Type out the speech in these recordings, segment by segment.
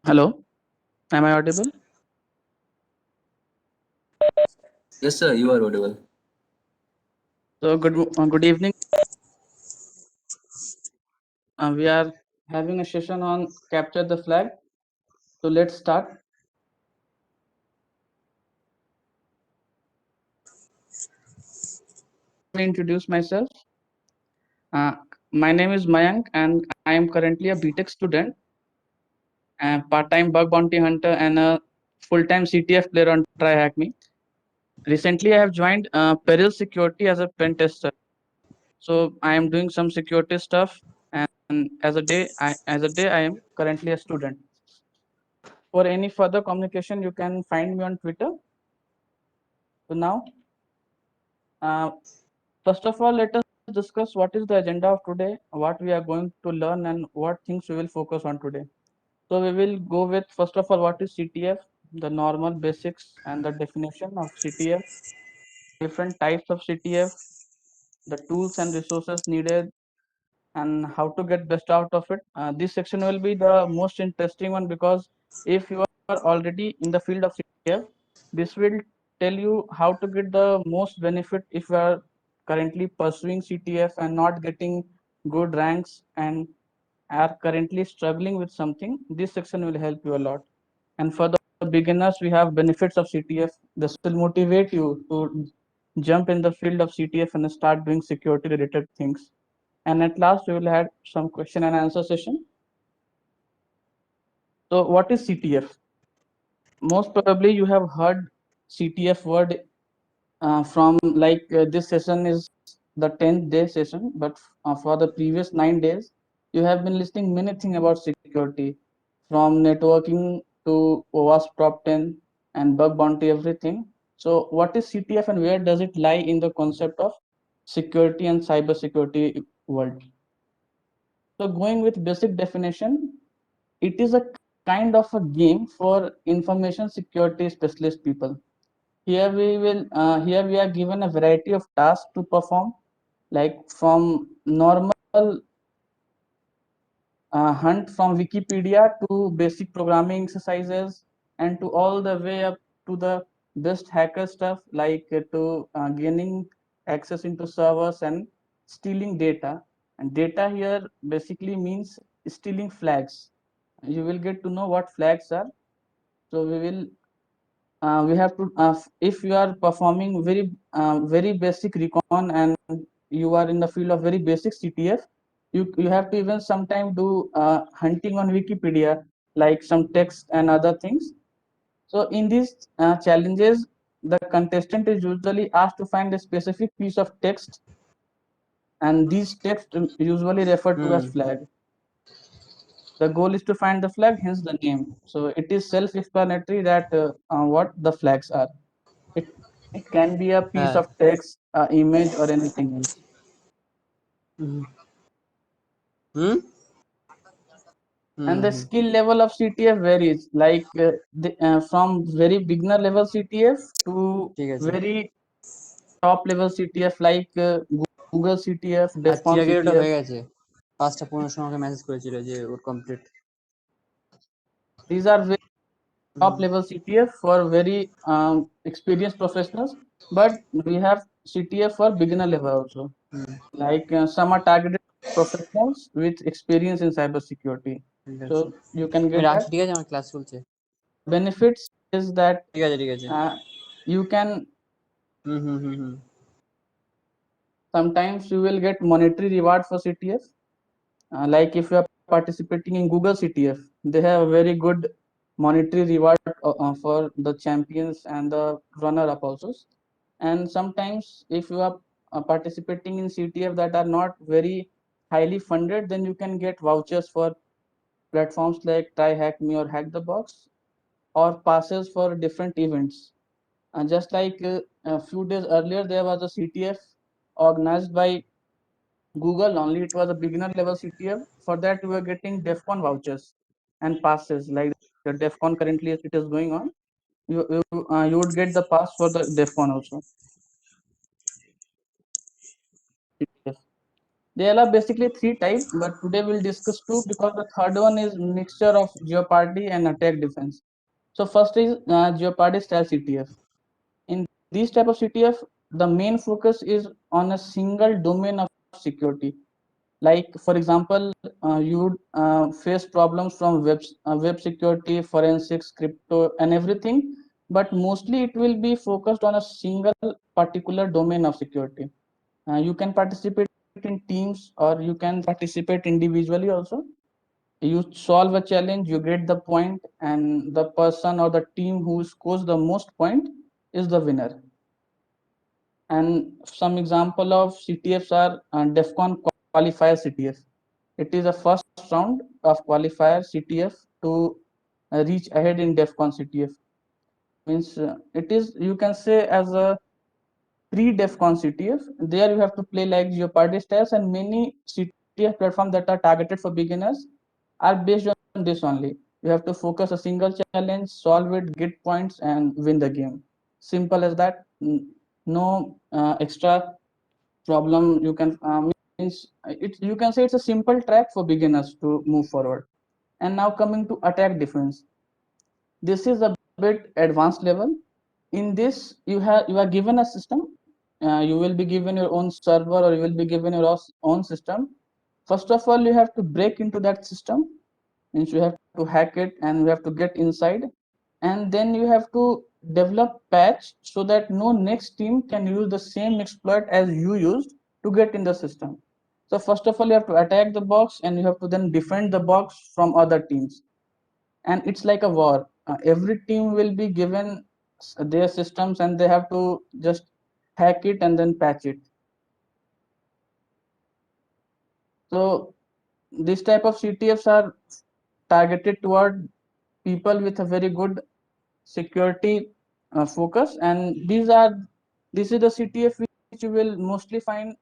Hello, am I audible? Yes, sir, you are audible. So good evening. We are having a session on capture the flag. So let's start. Let me introduce myself. Uh, my name is Mayank, and I am currently a BTech student, a part-time bug bounty hunter, and a full-time CTF player on TryHackMe. Recently, I have joined Peril Security as a pen tester. So I am doing some security stuff, and as a day, I am currently a student. For any further communication, you can find me on Twitter. So now, uh, first of all, let us discuss what is the agenda of today, what we are going to learn, and what things we will focus on today. So we will go with first of all, what is CTF, the normal basics and the definition of CTF, different types of CTF, the tools and resources needed, and how to get best out of it. This section will be the most interesting one because if you are already in the field of CTF, this will tell you how to get the most benefit if you are currently pursuing CTF and not getting good ranks and are currently struggling with something. This section will help you a lot. And for the beginners, we have benefits of CTF. This will motivate you to jump in the field of CTF and start doing security related things. And at last, we will have some question and answer session. So what is CTF? Most probably you have heard CTF word from this session is the 10th day session, but for the previous 9 days, you have been listening many things about security, from networking to OWASP top 10 and bug bounty, everything. So what is CTF and where does it lie in the concept of security and cyber security world? So going with basic definition, it is a kind of a game for information security specialist people. Here we are given a variety of tasks to perform, like from normal hunt from Wikipedia to basic programming exercises, and to all the way up to the best hacker stuff, like to gaining access into servers and stealing data. And data here basically means stealing flags. You will get to know what flags are. So we have to if you are performing very basic recon and you are in the field of very basic CTF, you have to even sometime do hunting on Wikipedia, like some text and other things. So in these challenges, the contestant is usually asked to find a specific piece of text, and these text usually referred to as Hmm. flag. The goal is to find the flag, hence the name. So it is self-explanatory that what the flags are. It, it can be a piece Uh, of text, image, or anything else. hmm. Hmm. And the Hmm. skill level of CTF varies, from very beginner level CTF to ঠিক আছে very top level CTF, like Google CTF, আর DEFCON টিয়াগের ওটা CTF. হয়ে গেছে 5টা 15 সময় আমাকে message করেছিল যে ওর complete These are very top level CTF for very experienced professionals, but we have CTF for beginner level also. Like some are targeted professionals with experience in cybersecurity. ঠিক আছে So you can আমি get রাখছি that. ঠিক আছে আমার class চলছে Benefits is that ঠিক আছে you can hmm hmm hmm hmm sometimes you will get monetary reward for CTF. Like if you are participating in Google CTF, they have a very good monetary reward for the champions and the runner up also. And sometimes if you are participating in CTF that are not very highly funded, then you can get vouchers for platforms like Try Hack Me or Hack the Box, or passes for different events. And just like a few days earlier, there was a CTF organized by Google only. It was a beginner level CTF. For that, we were getting DEFCON vouchers and passes. Like the DEFCON currently it is going on, you would get the pass for the DEFCON also. There are basically three types, but today we'll discuss two because the third one is mixture of Jeopardy and attack defense. So first is Jeopardy style CTF. In these type of CTF, the main focus is on a single domain of security. Like for example, you would face problems from web security, forensics, crypto, and everything. But mostly it will be focused on a single particular domain of security. You can participate in teams or you can participate individually also. You solve a challenge, you get the point, and the person or the team who scores the most point is the winner. And some example of CTFs are DEFCON qualifier CTF. It is a first round of qualifier CTF to reach ahead in DEFCON CTF. Means it is, you can say, as a pre-DEFCON CTF. There you have to play like Jeopardy styles, and many CTF platforms that are targeted for beginners are based on this only. You have to focus a single challenge, solve it, get points, and win the game. Simple as that. No extra problem. You can means it. You can say it's a simple track for beginners to move forward. And now coming to attack defense. This is a bit advanced level. In this, you are given a system. You will be given your own server or you will be given your own system. First of all, you have to break into that system, means you have to hack it and you have to get inside, and then you have to develop patch so that no next team can use the same exploit as you used to get in the system. So first of all, you have to attack the box and you have to then defend the box from other teams. And it's like a war. Every team will be given their systems and they have to just hack it and then patch it. So this type of CTFs are targeted toward people with a very good security focus, and this is the CTF which you will mostly find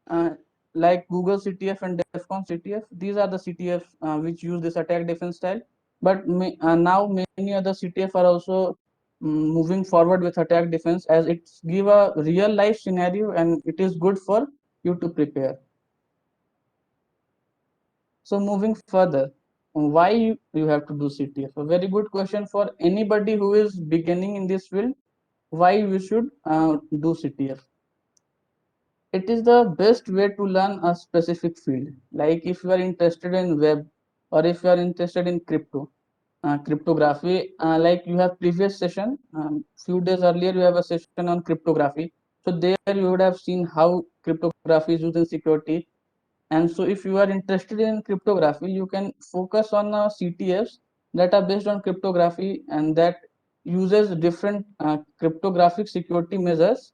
uh, like Google CTF and DEFCON CTF. These are the CTF which use this attack defense style. But now many other CTF are also moving forward with attack defense, as it give a real life scenario and it is good for you to prepare. So moving further, why you have to do CTF? A very good question for anybody who is beginning in this field. Why we should do CTF? It is the best way to learn a specific field. Like if you are interested in web or if you are interested in cryptography, like you have previous session, few days earlier you have a session on cryptography. So there you would have seen how cryptography is used in security. And so if you are interested in cryptography, you can focus on CTFs that are based on cryptography and that uses different cryptographic security measures.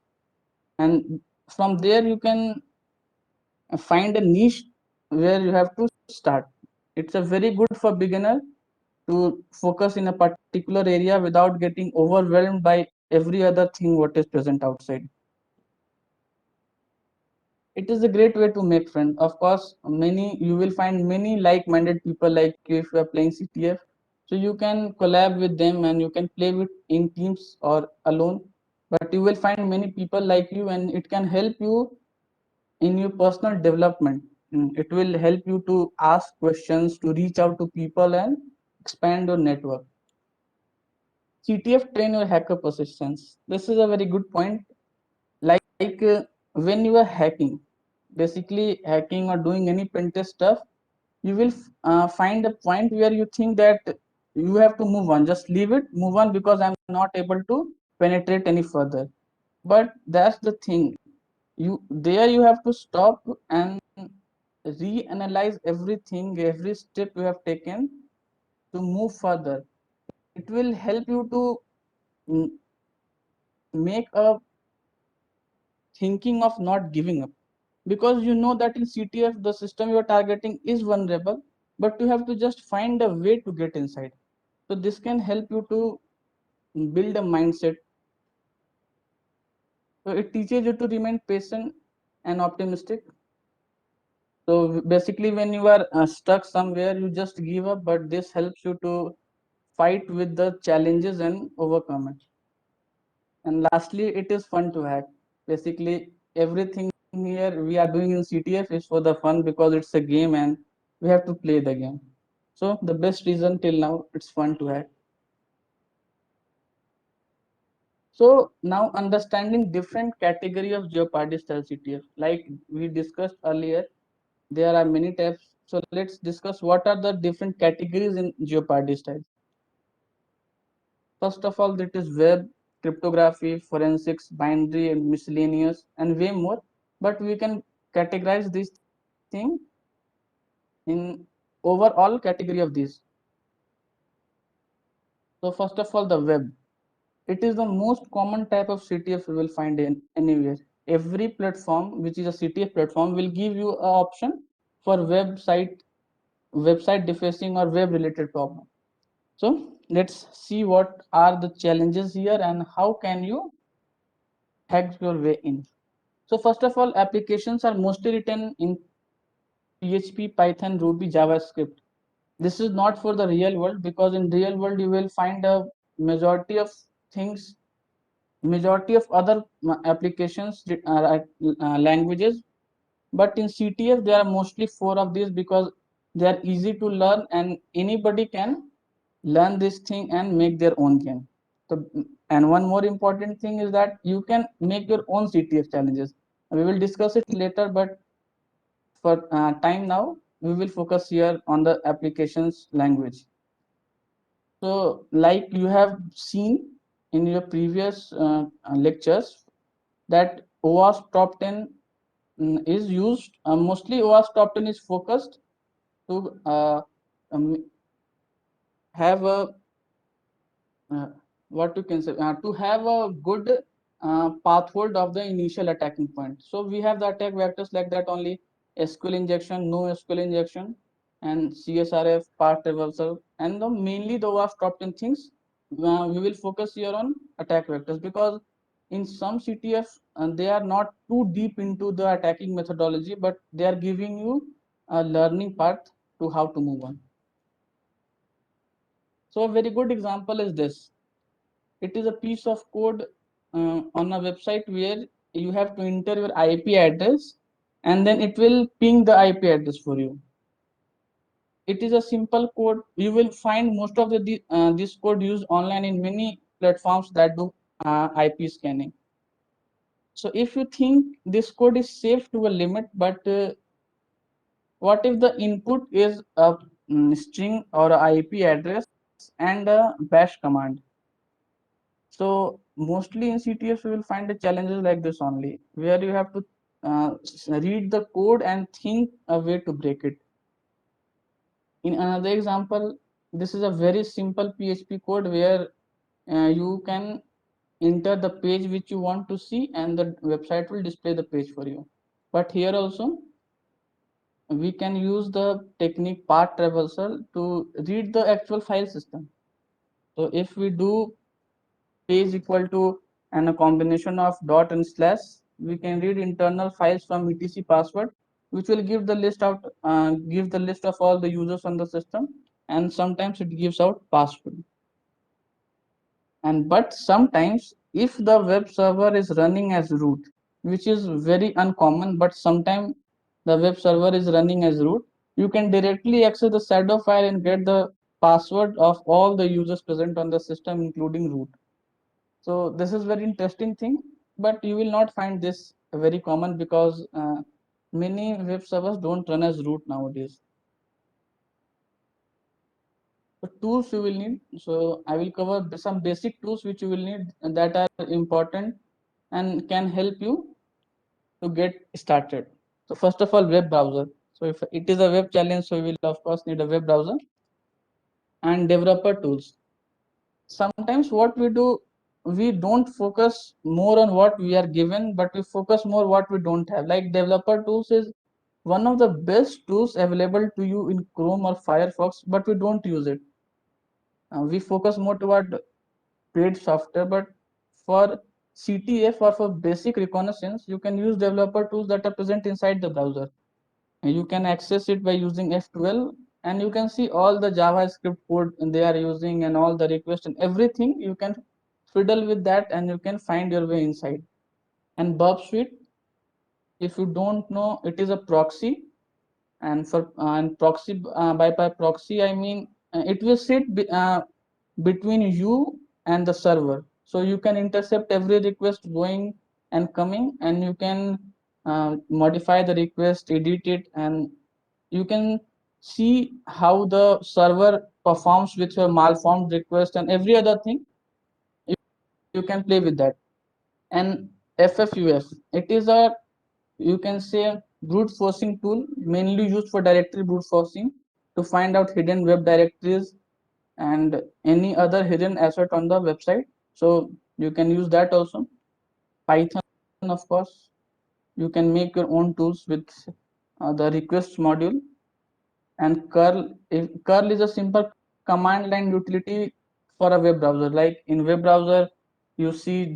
And from there you can find a niche where you have to start. It's a very good for beginner to focus in a particular area without getting overwhelmed by every other thing what is present outside. It is a great way to make friends. Of course, many you will find many like-minded people like you if you are playing CTF. So you can collab with them and you can play with in teams or alone. But you will find many people like you, and it can help you in your personal development. It will help you to ask questions, to reach out to people and expand your network. CTF train your hacker persistence. This is a very good point. Like when you are hacking, basically hacking or doing any pen test stuff, you will find a point where you think that you have to move on, just leave it, move on, because I'm not able to penetrate any further. But that's the thing, you have to stop and reanalyze everything, every step you have taken to move further. It will help you to mm, make a thinking of not giving up, because you know that in CTF the system you are targeting is vulnerable, but you have to just find a way to get inside. So this can help you to build a mindset. So it teaches you to remain patient and optimistic. So basically when you are stuck somewhere, you just give up, but this helps you to fight with the challenges and overcome it. And lastly, it is fun to hack. Basically everything everything here we are doing in CTF is for the fun because it's a game and we have to play the game. So the best reason till now, it's fun to have. So now understanding different category of Jeopardy style CTF, like we discussed earlier, there are many types. So let's discuss what are the different categories in Jeopardy style. First of all, that is web, cryptography, forensics, binary, and miscellaneous, and way more. But we can categorize this thing in overall category of these. So first of all, the web. It is the most common type of CTF you will find in anywhere. Every platform which is a CTF platform will give you an option for website defacing or web related problem. So let's see what are the challenges here and how can you hack your way in. So first of all, applications are mostly written in PHP, Python, Ruby, JavaScript. This is not for the real world because in real world you will find a majority of things, majority of other applications languages, but in CTF there are mostly four of these because they are easy to learn and anybody can learn this thing and make their own game. So, and one more important thing is that you can make your own CTF challenges. We will discuss it later, but for time now, we will focus here on the applications language. So, like you have seen in your previous lectures, that OWASP top 10 is used, mostly OWASP top 10 is focused to um, have a what you can say to have a good path hold of the initial attacking point. So we have the attack vectors like that only: SQL injection, no SQL injection, and CSRF, path reversal, and mainly the WAF top 10 things. We will focus here on attack vectors because in some CTF they are not too deep into the attacking methodology, but they are giving you a learning path to how to move on. So a very good example is this. It is a piece of code on a website where you have to enter your IP address and then it will ping the IP address for you. It is a simple code. You will find most of this code used online in many platforms that do IP scanning. So if you think this code is safe to a limit, but what if the input is a string or a IP address and a bash command? So mostly in CTF, you will find the challenges like this only, where you have to read the code and think a way to break it. In another example, this is a very simple PHP code where you can enter the page which you want to see and the website will display the page for you. But here also, we can use the technique path traversal to read the actual file system. So if we do page equal to and a combination of dot and slash, we can read internal files from etc password, which will give the list out give the list of all the users on the system, and sometimes it gives out password. And but sometimes if the web server is running as root, which is very uncommon, but sometimes the web server is running as root, you can directly access the shadow file and get the password of all the users present on the system including root. So this is very interesting thing, but you will not find this very common because many web servers don't run as root nowadays. The tools you will need. So I will cover some basic tools which you will need that are important and can help you to get started. So first of all, web browser. So if it is a web challenge, so we will of course need a web browser and developer tools. Sometimes what we do, we don't focus more on what we are given, but we focus more what we don't have. Like developer tools is one of the best tools available to you in Chrome or Firefox, but we don't use it. We focus more toward paid software, but for CTF or for basic reconnaissance, you can use developer tools that are present inside the browser. And you can access it by using F12, and you can see all the JavaScript code they are using and all the requests and everything. You can fiddle with that and you can find your way inside. And Burp Suite If you don't know, it is a proxy, and for and proxy by proxy I mean it will sit between you and the server, so you can intercept every request going and coming, and you can modify the request, edit it, and you can see how the server performs with your malformed request and every other thing. You can play with that. And FFUF, it is a, you can say, brute forcing tool mainly used for directory brute forcing to find out hidden web directories and any other hidden asset on the website. So you can use that also. Python, of course, you can make your own tools with the requests module. And curl is a simple command line utility for a web browser. Like in web browser, you see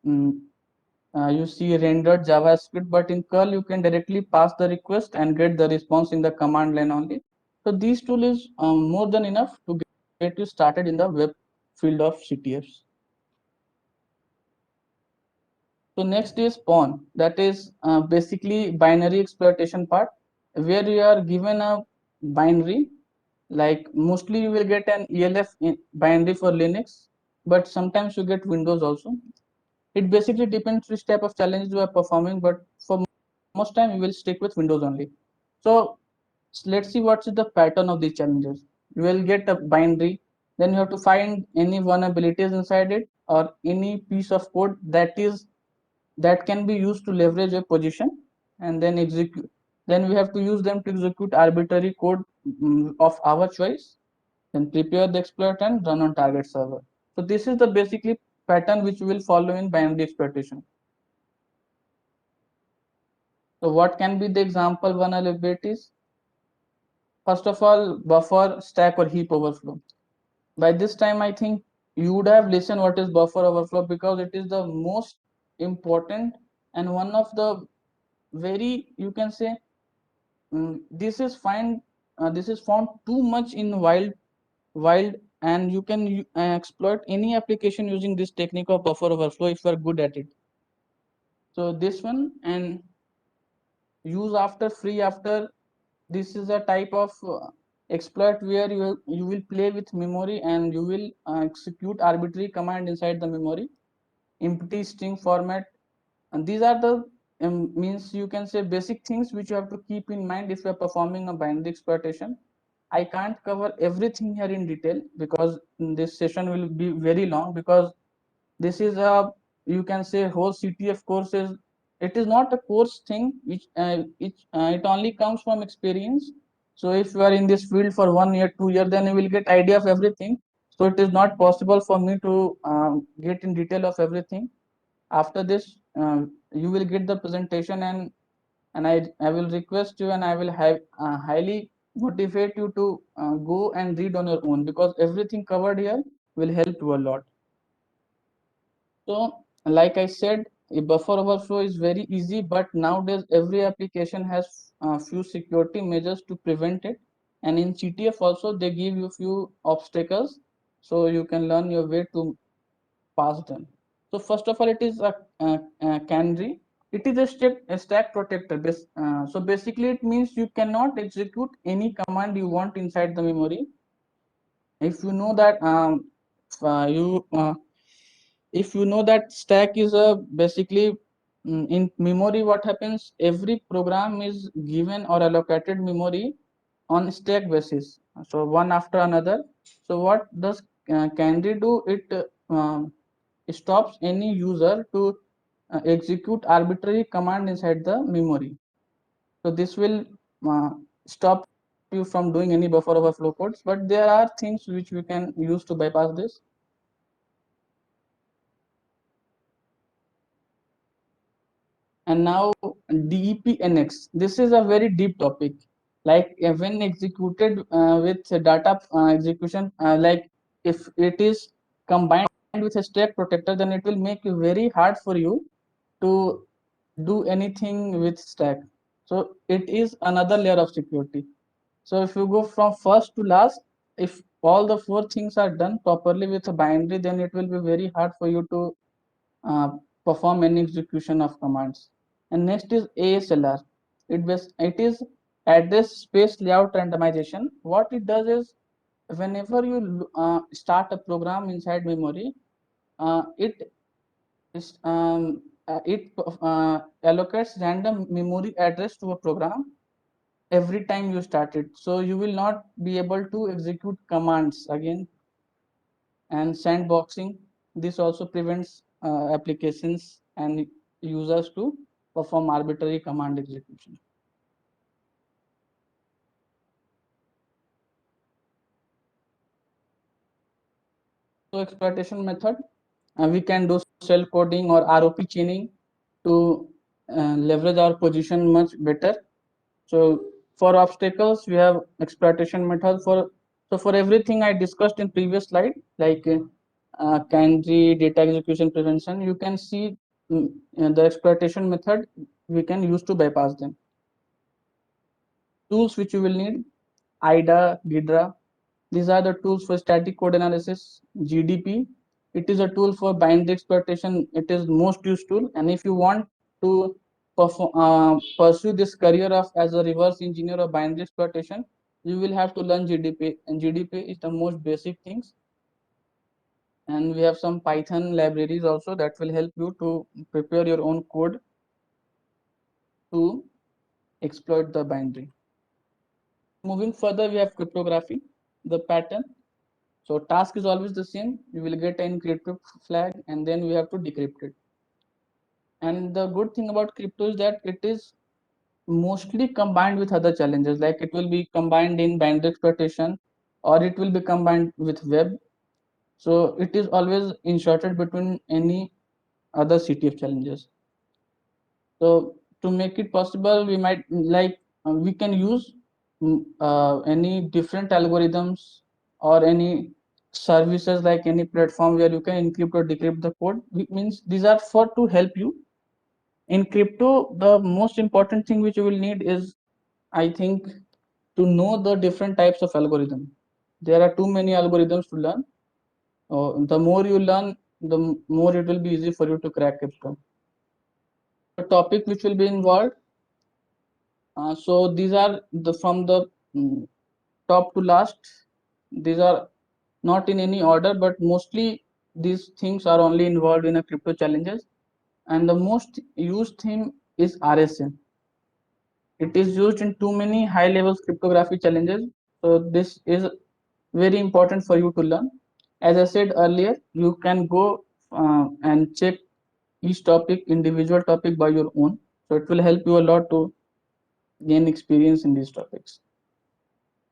you see rendered JavaScript, but in curl you can directly pass the request and get the response in the command line only. So this tool is more than enough to get you started in the web field of CTFs. So next is pawn, that is basically binary exploitation part, where you are given a binary. Like mostly you will get an ELF binary for Linux, but sometimes you get Windows also. It basically depends which type of challenge you are performing, but for most time you will stick with Windows only. So let's see what's the pattern of these challenges. You will get a binary, then you have to find any vulnerabilities inside it or any piece of code that can be used to leverage a position, and then execute. Then we have to use them to execute arbitrary code of our choice, then prepare the exploit and run on target server. So this is the basically pattern which we will follow in binary exploitation. So what can be the example vulnerabilities? First of all, buffer, stack, or heap overflow. By this time, I think you would have listened what is buffer overflow, because it is the most important and one of the very, you can say, this is found too much in wild, and you can exploit any application using this technique of buffer overflow if you are good at it. So this one, and use after, free after, this is a type of exploit where you will play with memory and you will execute arbitrary command inside the memory, empty string format. And these are the means, you can say, basic things which you have to keep in mind if you are performing a binary exploitation. I can't cover everything here in detail because this session will be very long, because this is a, you can say, whole CTF course is, it is not a course thing which it only comes from experience. So if you are in this field for 1 year 2 year, then you will get idea of everything. So it is not possible for me to get in detail of everything. After this you will get the presentation, and I will request you and I will have highly motivate you to go and read on your own, because everything covered here will help you a lot. So, like I said, a buffer overflow is very easy, but nowadays every application has a few security measures to prevent it. And in CTF also, they give you few obstacles, so you can learn your way to pass them. So first of all, it is a canary. It is a stack protector. So basically, it means you cannot execute any command you want inside the memory. If you know that you if you know that stack is a basically in memory, what happens, every program is given or allocated memory on stack basis, so one after another. So what does canary do? It stops any user to execute arbitrary command inside the memory. So this will uh, stop you from doing any buffer overflow codes, but there are things which we can use to bypass this. And now DEPNX, this is a very deep topic. Like when executed with data execution, like if it is combined with a stack protector, then it will make it very hard for you to do anything with stack. So it is another layer of security. So if you go from first to last, if all the four things are done properly with a binary, then it will be very hard for you to uh, perform any execution of commands. And next is ASLR. It is address space layout randomization. What it does is whenever you start a program inside memory, it allocates random memory address to a program every time you start it. So you will not be able to execute commands again. And sandboxing, this also prevents applications and users to perform arbitrary command execution. So exploitation method, we can do shell coding or ROP chaining to leverage our position much better. So for obstacles, we have exploitation method for everything I discussed in previous slide, like Kanji, data execution prevention, you can see the exploitation method we can use to bypass them. Tools which you will need: IDA, Ghidra. These are the tools for static code analysis. GDP, it is a tool for binary exploitation. It is most used tool. And if you want to pursue this career of as a reverse engineer of binary exploitation, you will have to learn GDP. And GDP is the most basic things. And we have some Python libraries also that will help you to prepare your own code to exploit the binary. Moving further, we have cryptography, the pattern. So task is always the same. You will get an encrypted flag and then we have to decrypt it. And the good thing about crypto is that it is mostly combined with other challenges, like it will be combined in binary exploitation or it will be combined with web. So it is always inserted between any other CTF challenges. So to make it possible, we might we can use any different algorithms or any services, like any platform where you can encrypt or decrypt the code. Which means these are for to help you. In crypto, the most important thing which you will need is, I think, to know the different types of algorithm. There are too many algorithms to learn. The more you learn, the more it will be easy for you to crack crypto. The topic which will be involved. So these are the from the top to last. These are not in any order, but mostly these things are only involved in a crypto challenges. And the most used theme is RSA. It is used in too many high level cryptography challenges. So this is very important for you to learn. As I said earlier, you can go and check each topic, individual topic by your own. So it will help you a lot to gain experience in these topics.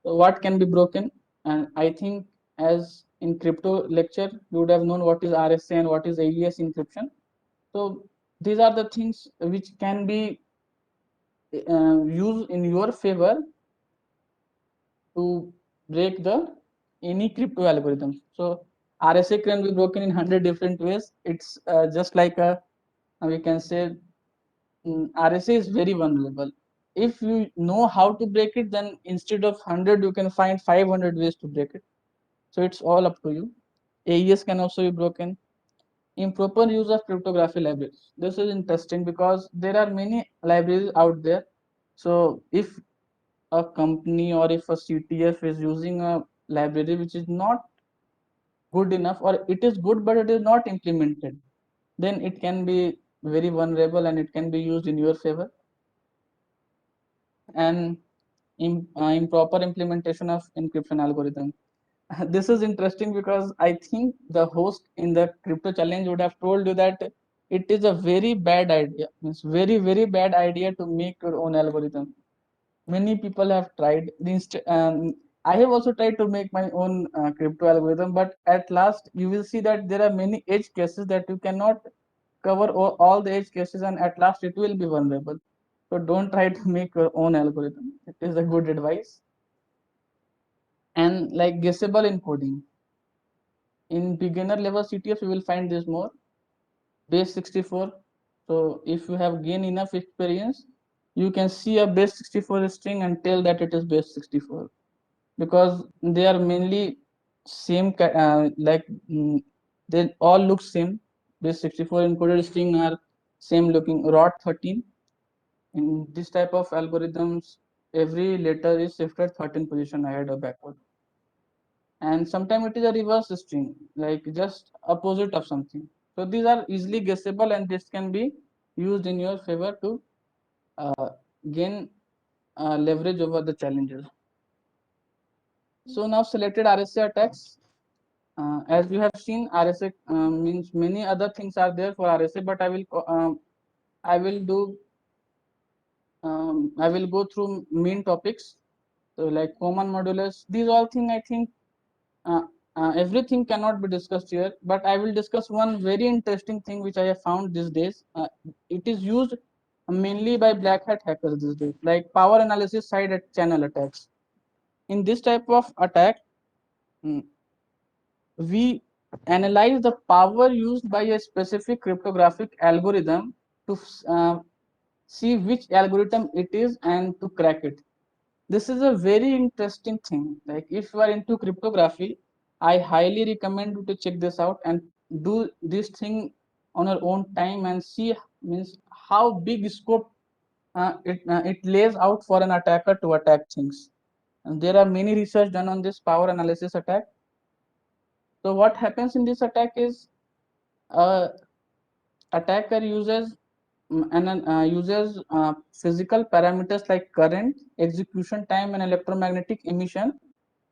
So what can be broken? And I think as in crypto lecture, you would have known what is RSA and what is AES encryption. So these are the things which can be used in your favor to break the any crypto algorithm. So RSA can be broken in 100 different ways. It's just like a, we can say, RSA is very vulnerable. If you know how to break it, then instead of 100, you can find 500 ways to break it. So it's all up to you. AES can also be broken. Improper use of cryptography libraries. This is interesting because there are many libraries out there. So if a company or if a CTF is using a library which is not good enough, or it is good but it is not implemented, then it can be very vulnerable and it can be used in your favor. And improper implementation of encryption algorithm. This is interesting because I think the host in the crypto challenge would have told you that it is a very bad idea. It's very bad idea to make your own algorithm. Many people have tried. I have also tried to make my own crypto algorithm, but at last you will see that there are many edge cases that you cannot cover all the edge cases, and at last it will be vulnerable. So don't try to make your own algorithm. It is a good advice. And like guessable encoding. In beginner level CTF, you will find this more. Base 64. So if you have gained enough experience, you can see a base 64 string and tell that it is base 64, because they are mainly same they all look same. Base 64 encoded string are same looking. ROT 13. In this type of algorithms, every letter is shifted 13 position ahead or backward. And sometimes it is a reverse string, like just opposite of something. So these are easily guessable, and this can be used in your favor to gain leverage over the challenges. So now selected RSA attacks. As you have seen, RSA means many other things are there for RSA, but I will do I will go through main topics. So like common modulus, these all things I think uh, everything cannot be discussed here, but I will discuss one very interesting thing which I have found these days. It is used mainly by black hat hackers these days, like power analysis side at channel attacks. In this type of attack, we analyze the power used by a specific cryptographic algorithm to see which algorithm it is and to crack it. This is a very interesting thing. Like if you are into cryptography, I highly recommend you to check this out and do this thing on your own time and see means how big scope it lays out for an attacker to attack things. And there are many research done on this power analysis attack. So what happens in this attack is attacker uses physical parameters like current, execution time, and electromagnetic emission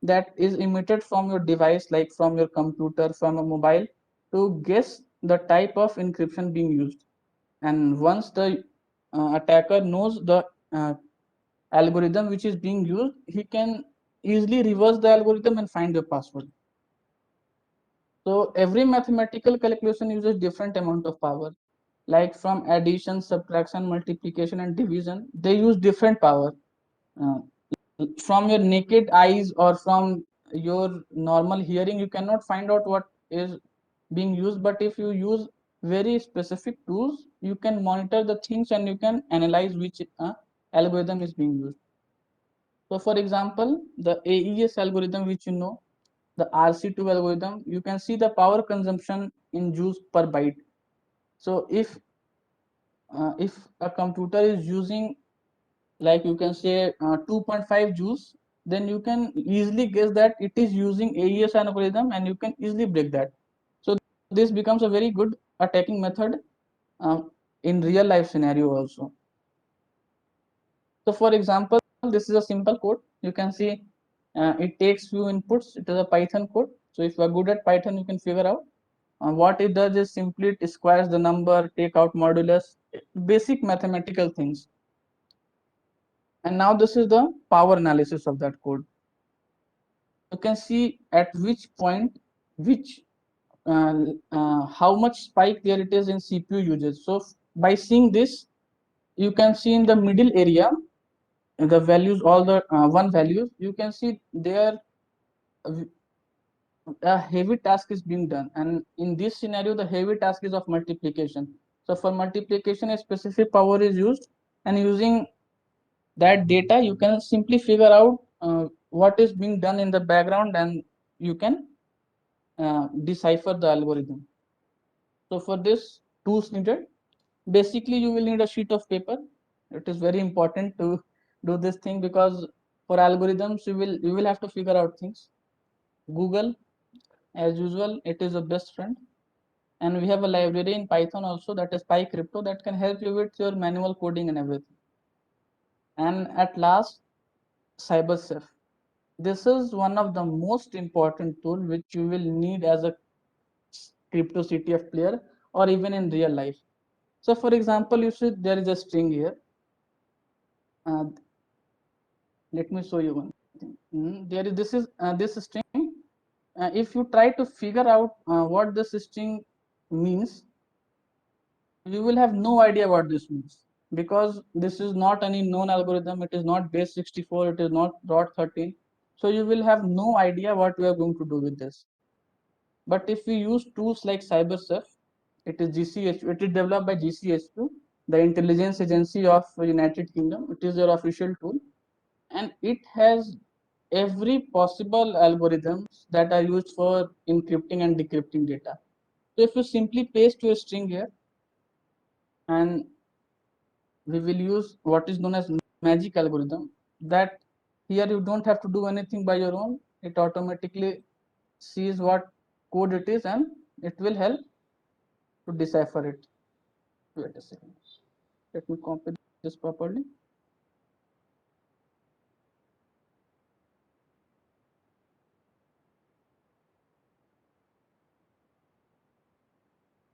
that is emitted from your device, like from your computer, from a mobile, to guess the type of encryption being used. And once the attacker knows the algorithm which is being used, he can easily reverse the algorithm and find the password. So every mathematical calculation uses different amount of power. Like from addition, subtraction, multiplication, and division, they use different power. Uh, from your naked eyes or from your normal hearing, you cannot find out what is being used. But if you use very specific tools, you can monitor the things and you can analyze which algorithm is being used. So for example, the AES algorithm, which you know, the RC2 algorithm, you can see the power consumption in joules per byte. So if a computer is using, like you can say 2.5 joules, then you can easily guess that it is using AES algorithm and you can easily break that. So this becomes a very good attacking method in real life scenario also. So for example, this is a simple code. You can see it takes few inputs. It is a Python code. So if you are good at Python, you can figure out. What it does is simply it squares the number, take out modulus, basic mathematical things. And now this is the power analysis of that code. You can see at which point, which how much spike there it is in CPU usage. So by seeing this, you can see in the middle area the values, all the one values. You can see there a heavy task is being done, and in this scenario the heavy task is of multiplication. So for multiplication a specific power is used, and using that data you can simply figure out what is being done in the background, and you can decipher the algorithm. So for this, tools needed. Basically you will need a sheet of paper. It is very important to do this thing, because for algorithms you will have to figure out things. Google, as usual, it is a best friend. And we have a library in Python also, that is PyCrypto, that can help you with your manual coding and everything. And at last, CyberSafe. This is one of the most important tool which you will need as a crypto CTF player or even in real life. So for example, you see there is a string here. Let me show you one thing. There is this string. If you try to figure out what this string means, you will have no idea what this means, because this is not any known algorithm. It is not base 64. It is not dot 13. So you will have no idea what we are going to do with this. But if we use tools like CyberSafe, it is GCHQ. It is developed by GCHQ, the intelligence agency of United Kingdom. It is their official tool, and it has every possible algorithms that are used for encrypting and decrypting data. So if you simply paste your string here and we will use what is known as magic algorithm, that here you don't have to do anything by your own. It automatically sees what code it is and it will help to decipher it. Wait a second. Let me copy this properly.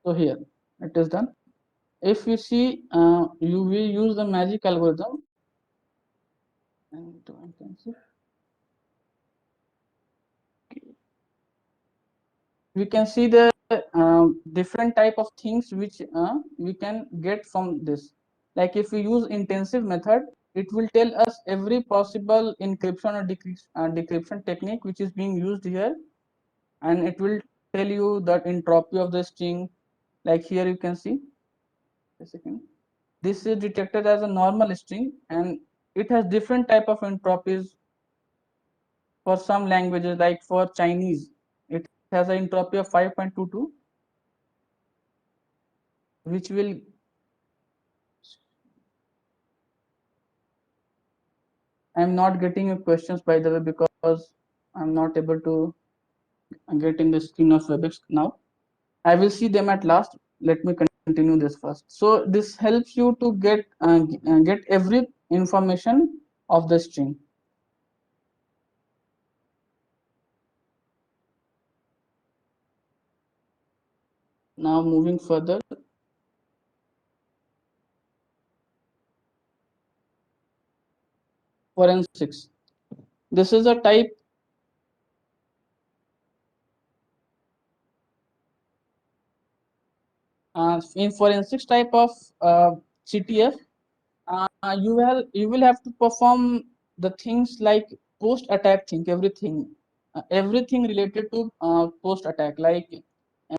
So here it is done. If you see, you will use the magic algorithm. And I can see. We can see the different type of things which we can get from this. Like if we use intensive method, it will tell us every possible encryption or decryption technique which is being used here, and it will tell you the entropy of the string. Like here you can see, a second, this is detected as a normal string and it has different type of entropies. For some languages, like for Chinese, it has an entropy of 5.22, which will I'm not getting your questions, by the way, because I'm not able to get in the screen of WebEx now. I will see them at last. Let me continue this first. So this helps you to get every information of the string. Now moving further. Forensics. This is a type in forensics type of CTF. You will have to perform the things like post attack thing, everything related to post attack. Like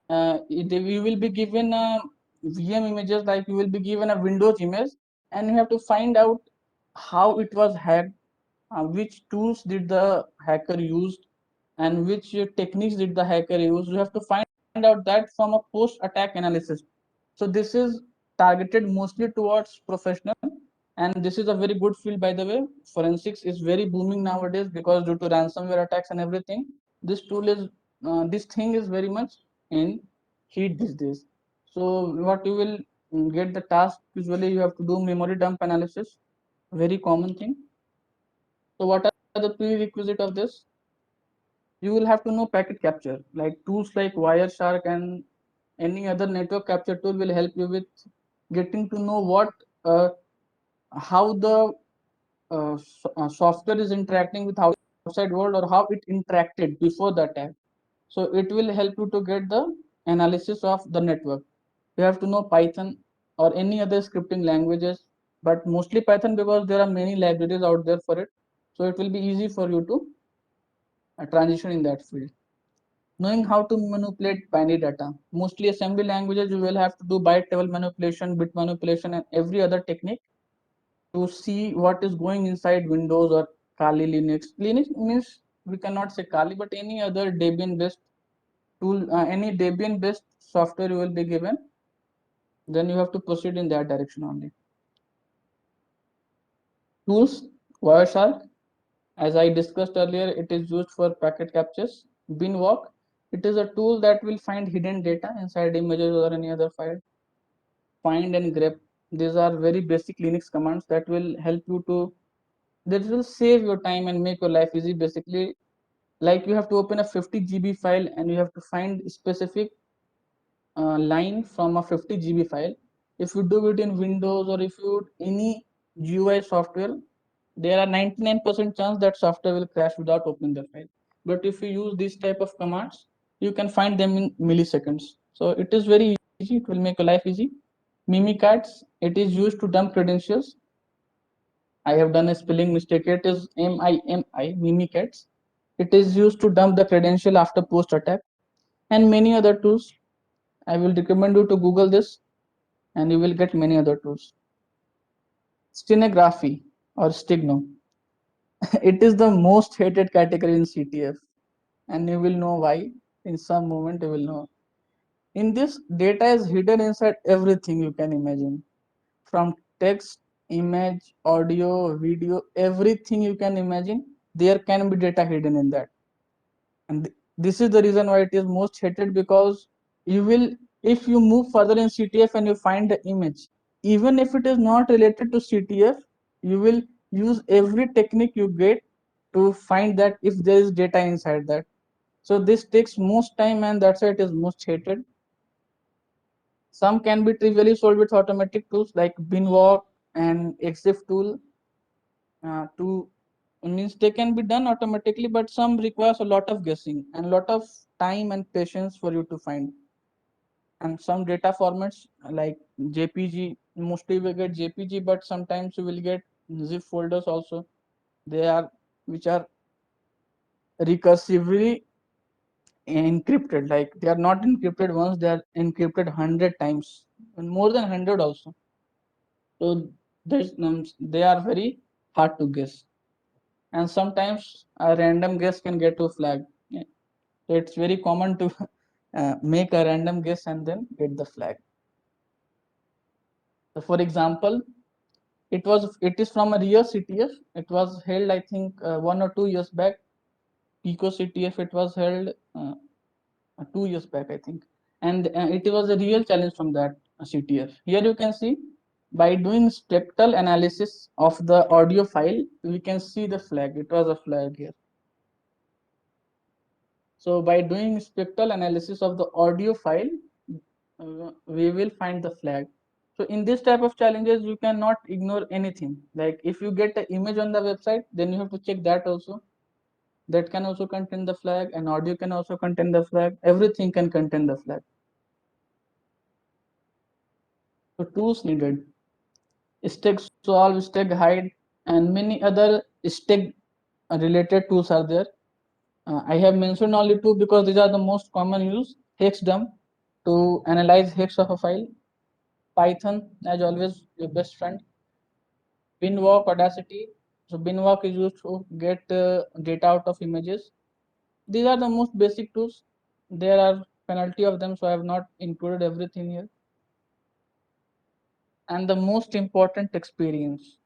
we will be given VM images, like you will be given a Windows image, and you have to find out how it was hacked, which tools did the hacker use, and which techniques did the hacker use. You have to find out that from a post attack analysis. So this is targeted mostly towards professional, and this is a very good field, by the way. Forensics is very booming nowadays because due to ransomware attacks and everything, this thing is very much in heat these days. So what you will get the task, usually you have to do memory dump analysis, very common thing. So what are the prerequisite of this? You will have to know packet capture, like tools like Wireshark and any other network capture tool will help you with getting to know uh, how the software is interacting with outside world, or how it interacted before the attack. So it will help you to get the analysis of the network. You have to know Python or any other scripting languages, but mostly Python because there are many libraries out there for it. So it will be easy for you to transition in that field. Knowing how to manipulate binary data. Mostly assembly languages, you will have to do byte table manipulation, bit manipulation, and every other technique to see what is going inside Windows or Kali Linux. Linux means we cannot say Kali, but any other Debian based tool, any Debian based software you will be given, then you have to proceed in that direction only. Tools, Wireshark, as I discussed earlier, it is used for packet captures. Binwalk, it is a tool that will find hidden data inside images or any other file. Find and grep, these are very basic Linux commands that will help you to, that will save your time and make your life easy. Basically, like you have to open a 50 GB file and you have to find specific line from a 50 GB file. If you do it in Windows or if you any GUI software, there are 99% chance that software will crash without opening the file. But if you use this type of commands, you can find them in milliseconds. So it is very easy. It will make your life easy. Mimikatz, it is used to dump credentials. I have done a spelling mistake. It is MIMI, Mimikatz. It is used to dump the credential after post attack, and many other tools. I will recommend you to Google this and you will get many other tools. Stenography or Stigno. It is the most hated category in CTF, and you will know why. In some moment, you will know. In this, data is hidden inside everything you can imagine, from text image, audio, video, everything you can imagine, there can be data hidden in that. And this is the reason why it is most hated, because you will, if you move further in CTF and you find the image, even if it is not related to CTF, you will use every technique you get to find that if there is data inside that. So this takes most time, and that's why it is most hated. Some can be trivially solved with automatic tools like binwalk and exif tool. To means they can be done automatically, but some requires a lot of guessing and lot of time and patience for you to find. And some data formats like JPG, mostly we get JPG, but sometimes you will get zip folders also. They are, which are recursively encrypted, like they are not encrypted once, they are encrypted 100 times and more than 100 also. So they are very hard to guess, and sometimes a random guess can get to flag. Yeah. So it's very common to make a random guess and then get the flag. So for example, it is from a real CTF. It was held, I think, 1 or 2 years back. Pico CTF, it was held 2 years back, I think, and it was a real challenge from that CTF. Here you can see, by doing spectral analysis of the audio file, we can see the flag. It was a flag here. So by doing spectral analysis of the audio file, we will find the flag. So in this type of challenges, you cannot ignore anything. Like if you get an image on the website, then you have to check that also. That can also contain the flag, and audio can also contain the flag. Everything can contain the flag. So tools needed: stag solve, stag hide, and many other stag related tools are there. I have mentioned only two because these are the most common use. Hexdump to analyze hex of a file. Python, as always, your best friend. Binwalk, Audacity. So Binwalk is used to get data out of images. These are the most basic tools. There are penalty of them, so I have not included everything here. And the most important, experience,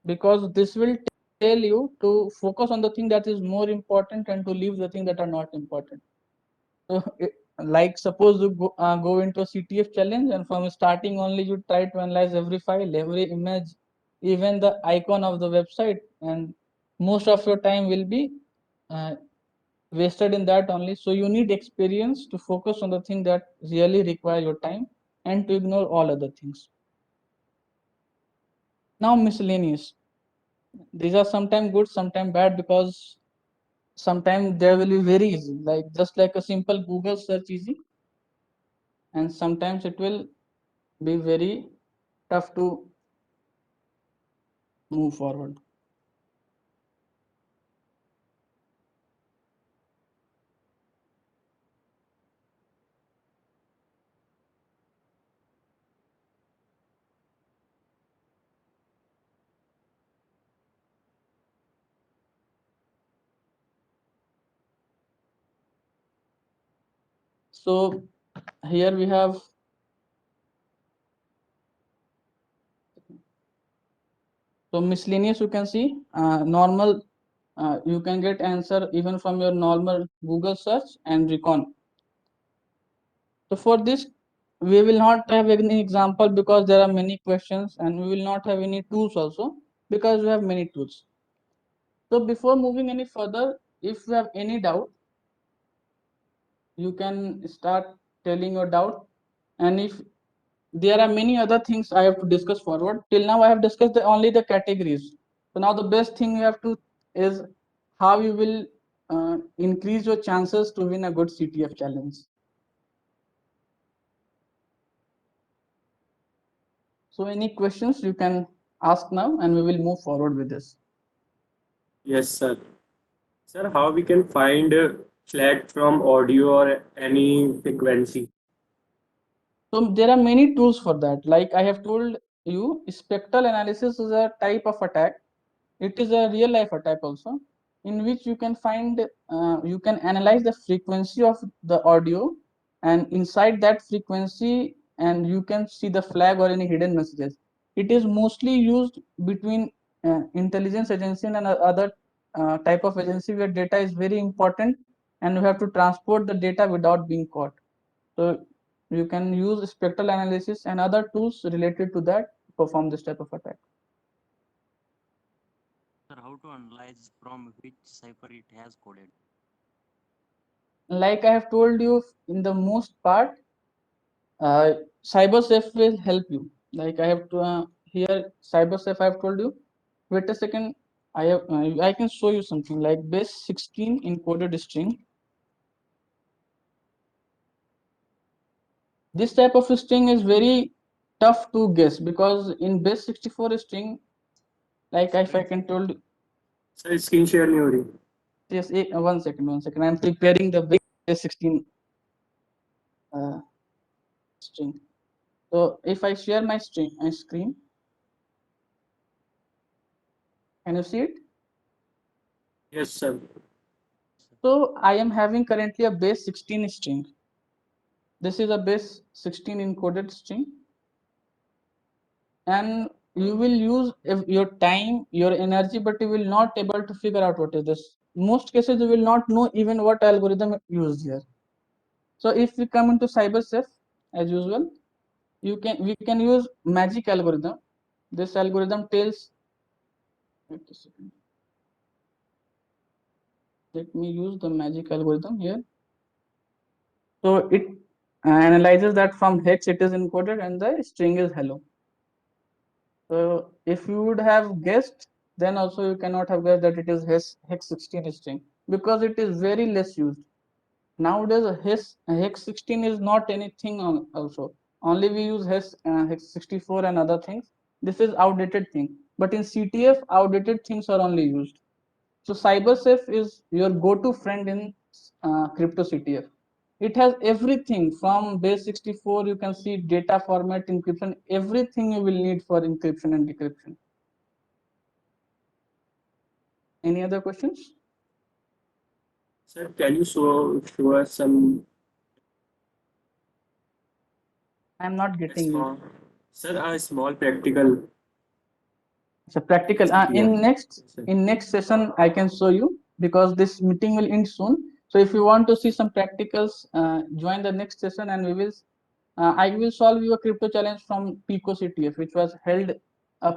because this will tell you to focus on the thing that is more important and to leave the thing that are not important. So like suppose you go into a CTF challenge, and from starting only you try to analyze every file, every image, even the icon of the website, and most of your time will be uh, wasted in that only. So you need experience to focus on the thing that really require your time and to ignore all other things. Now miscellaneous. These are sometimes good, sometimes bad, because sometimes they will be very easy, like just like a simple Google search easy, and sometimes it will be very tough to move forward. So here we have, so miscellaneous, you can see normal, you can get answer even from your normal Google search and recon. So for this, we will not have any example because there are many questions, and we will not have any tools also because we have many tools. So before moving any further, if you have any doubt, you can start telling your doubt. And if there are many other things I have to discuss forward, till now I have discussed only the categories. So now the best thing you have to is how you will increase your chances to win a good CTF challenge. So any questions you can ask now, and we will move forward with this. Yes, sir. Sir, how we can find flag from audio or any frequency? So there are many tools for that. Like I have told you, spectral analysis is a type of attack. It is a real life attack also, in which you can find, you can analyze the frequency of the audio, and inside that frequency, and you can see the flag or any hidden messages. It is mostly used between intelligence agency and other type of agency where data is very important and you have to transport the data without being caught. So you can use spectral analysis and other tools related to that to perform this type of attack. Sir, how to analyze from which cipher it has coded? Like I have told you in the most part, CyberSafe will help you. Like I have to here CyberSafe I have told you. Wait a second. I can show you something like base 16 encoded string. This type of string is very tough to guess because in base 64 string, like if I can told sir screen share नहीं हो रही. yes, 1 second. I'm preparing the base 16 string. So if I share my screen, can you see it? Yes, sir. So I am having currently a base 16 string. This is a base 16 encoded string. And you will use your time, your energy, but you will not able to figure out what is this. Most cases you will not know even what algorithm used here. So if we come into CyberSafe, as usual, we can use magic algorithm. This algorithm tells, wait a second. Let me use the magic algorithm here. So it analyzes that from hex it is encoded and the string is hello. So if you would have guessed, then also you cannot have guessed that it is hex 16 string because it is very less used. Nowadays hex 16 is not anything also. Only we use hex 64 and other things. This is outdated thing. But in CTF, outdated things are only used. So CyberSafe is your go-to friend in crypto CTF. It has everything from base 64. You can see data format, encryption, everything you will need for encryption and decryption. Any other questions? Sir, can you show us some I'm not getting you. small, sir, a small practical? So practical. Yeah. In next session, I can show you because this meeting will end soon. So if you want to see some practicals, join the next session, and we will. I will solve you a crypto challenge from Pico CTF, which was held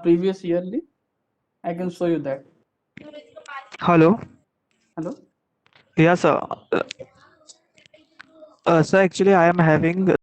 previous yearly. I can show you that. Hello. Hello. Yeah, sir. Sir, actually, I am having